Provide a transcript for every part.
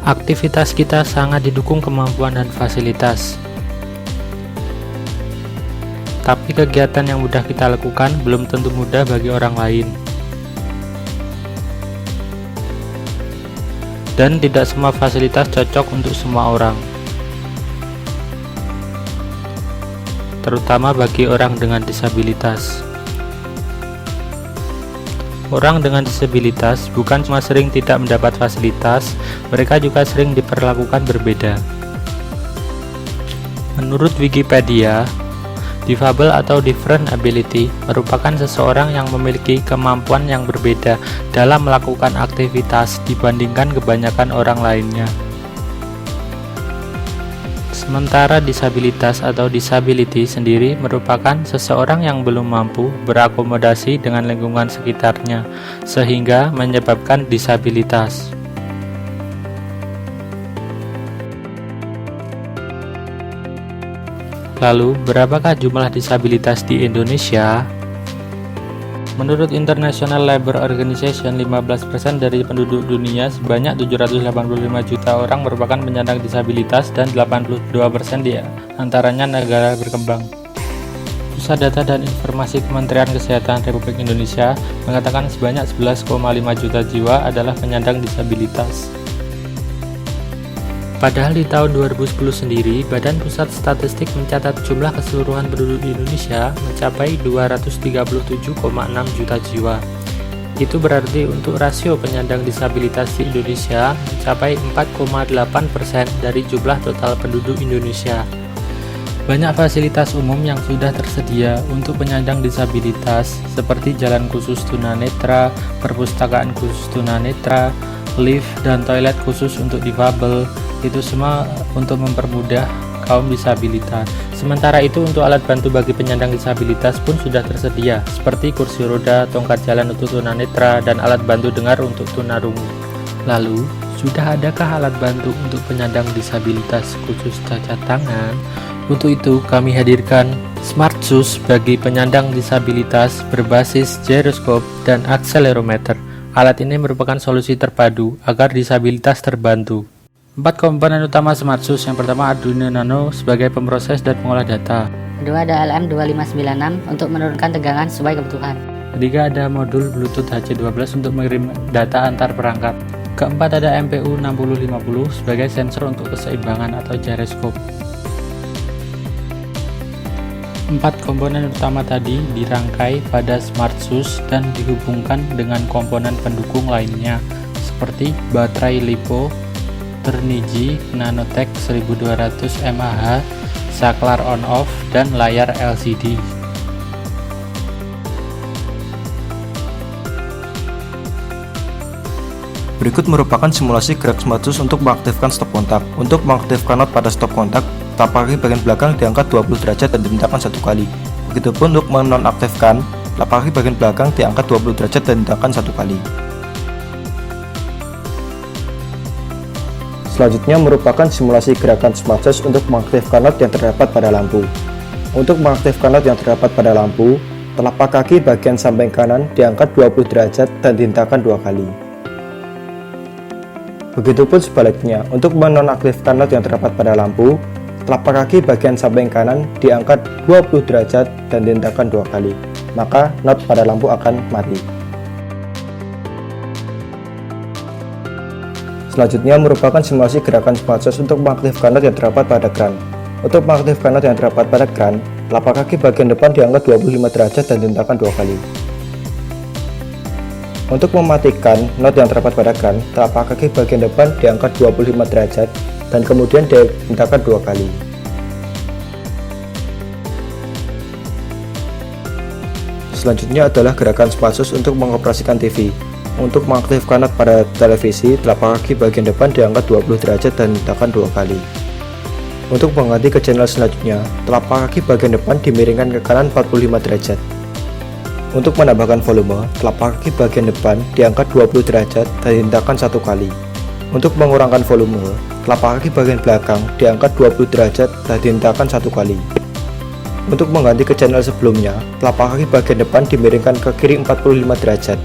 Aktivitas kita sangat didukung kemampuan dan fasilitas. Tapi kegiatan yang mudah kita lakukan belum tentu mudah bagi orang lain. Dan tidak semua fasilitas cocok untuk semua orang. Terutama bagi orang dengan disabilitas. Orang dengan disabilitas bukan cuma sering tidak mendapat fasilitas, mereka juga sering diperlakukan berbeda. Menurut Wikipedia, difabel atau different ability merupakan seseorang yang memiliki kemampuan yang berbeda dalam melakukan aktivitas dibandingkan kebanyakan orang lainnya. Sementara disabilitas atau disability sendiri merupakan seseorang yang belum mampu berakomodasi dengan lingkungan sekitarnya, sehingga menyebabkan disabilitas. Lalu, berapakah jumlah disabilitas di Indonesia? Menurut International Labour Organization, 15% dari penduduk dunia sebanyak 785 juta orang merupakan penyandang disabilitas dan 82% di antaranya negara berkembang. Pusat Data dan Informasi Kementerian Kesehatan Republik Indonesia mengatakan sebanyak 11,5 juta jiwa adalah penyandang disabilitas. Padahal di tahun 2010 sendiri, Badan Pusat Statistik mencatat jumlah keseluruhan penduduk di Indonesia mencapai 237,6 juta jiwa. Itu berarti untuk rasio penyandang disabilitas di Indonesia mencapai 4,8% dari jumlah total penduduk Indonesia. Banyak fasilitas umum yang sudah tersedia untuk penyandang disabilitas seperti jalan khusus tunanetra, perpustakaan khusus tunanetra, lift, dan toilet khusus untuk difabel. Itu semua untuk mempermudah kaum disabilitas. Sementara itu untuk alat bantu bagi penyandang disabilitas pun sudah tersedia, seperti kursi roda, tongkat jalan untuk tunanetra, dan alat bantu dengar untuk tunarungu. Lalu, sudah adakah alat bantu untuk penyandang disabilitas khusus cacat tangan? Untuk itu, kami hadirkan Smart Shoes bagi penyandang disabilitas berbasis gyroscope dan accelerometer. Alat ini merupakan solusi terpadu agar disabilitas terbantu. 4 komponen utama Smart Shoes. Yang pertama, Arduino Nano sebagai pemroses dan pengolah data. Kedua ada LM2596 untuk menurunkan tegangan sesuai kebutuhan. Ketiga ada modul Bluetooth HC12 untuk mengirim data antar perangkat. Keempat ada MPU 6050 sebagai sensor untuk keseimbangan atau gyroscope. 4 komponen utama tadi dirangkai pada Smart Shoes dan dihubungkan dengan komponen pendukung lainnya seperti baterai LiPo, Ternigi Nanotech 1200 mAh, saklar on-off, dan layar LCD. Berikut merupakan simulasi gerak Smart Shoes untuk mengaktifkan stop kontak. Untuk mengaktifkan not pada stop kontak, telapak kaki bagian belakang diangkat 20 derajat dan dihentakan 1 kali. Begitupun untuk menonaktifkan, telapak kaki bagian belakang diangkat 20 derajat dan dihentakan 1 kali. Selanjutnya merupakan simulasi gerakan Smart Shoes untuk mengaktifkan not yang terdapat pada lampu. Untuk mengaktifkan not yang terdapat pada lampu, telapak kaki bagian samping kanan diangkat 20 derajat dan dihentakan 2 kali. Begitupun sebaliknya, untuk menonaktifkan not yang terdapat pada lampu, telapak kaki bagian samping kanan diangkat 20 derajat dan dihentakan 2 kali. Maka not pada lampu akan mati. Selanjutnya merupakan simulasi gerakan Smart Shoes untuk mengaktifkan not yang terdapat pada kran. Untuk mengaktifkan not yang terdapat pada kran, telapak kaki bagian depan diangkat 25 derajat dan dihentakan 2 kali. Untuk mematikan not yang terdapat pada kran, telapak kaki bagian depan diangkat 25 derajat dan kemudian dihentakan 2 kali. Selanjutnya adalah gerakan Smart Shoes untuk mengoperasikan TV. Untuk mengaktifkan not pada televisi, telapak kaki bagian depan diangkat 20 derajat dan dihentakan 2 kali. Untuk mengganti ke channel selanjutnya, telapak kaki bagian depan dimiringkan ke kanan 45 derajat. Untuk menambahkan volume, telapak kaki bagian depan diangkat 20 derajat dan dihentakan 1 kali. Untuk mengurangkan volume, telapak kaki bagian belakang diangkat 20 derajat dan dihentakan 1 kali. Untuk mengganti ke channel sebelumnya, telapak kaki bagian depan dimiringkan ke kiri 45 derajat.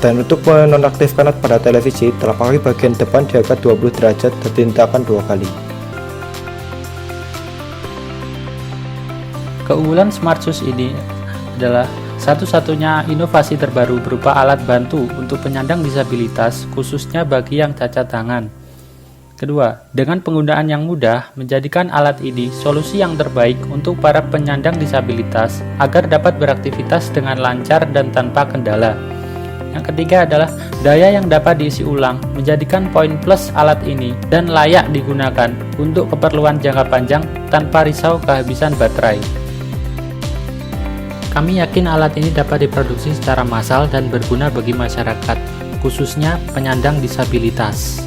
Dan untuk menonaktifkan not pada televisi, telapak kaki bagian depan diangkat 20 derajat dan ditekan 2 kali. Keunggulan SmartShoes ini adalah satu-satunya inovasi terbaru berupa alat bantu untuk penyandang disabilitas, khususnya bagi yang cacat tangan. Kedua, dengan penggunaan yang mudah, menjadikan alat ini solusi yang terbaik untuk para penyandang disabilitas agar dapat beraktivitas dengan lancar dan tanpa kendala. Yang ketiga adalah daya yang dapat diisi ulang, menjadikan poin plus alat ini dan layak digunakan untuk keperluan jangka panjang tanpa risau kehabisan baterai. Kami yakin alat ini dapat diproduksi secara massal dan berguna bagi masyarakat, khususnya penyandang disabilitas.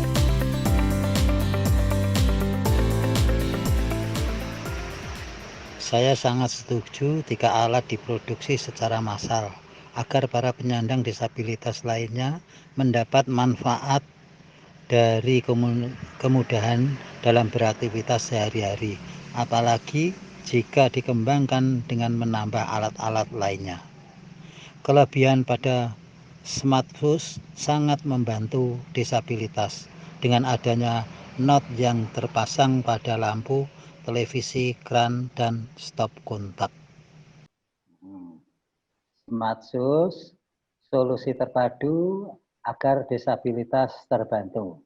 Saya sangat setuju jika alat diproduksi secara massal agar para penyandang disabilitas lainnya mendapat manfaat dari kemudahan dalam beraktivitas sehari-hari, apalagi jika dikembangkan dengan menambah alat-alat lainnya. Kelebihan pada SmartShoes sangat membantu disabilitas dengan adanya not yang terpasang pada lampu, televisi, kran, dan stop kontak. SmartShoes, solusi terpadu agar disabilitas terbantu.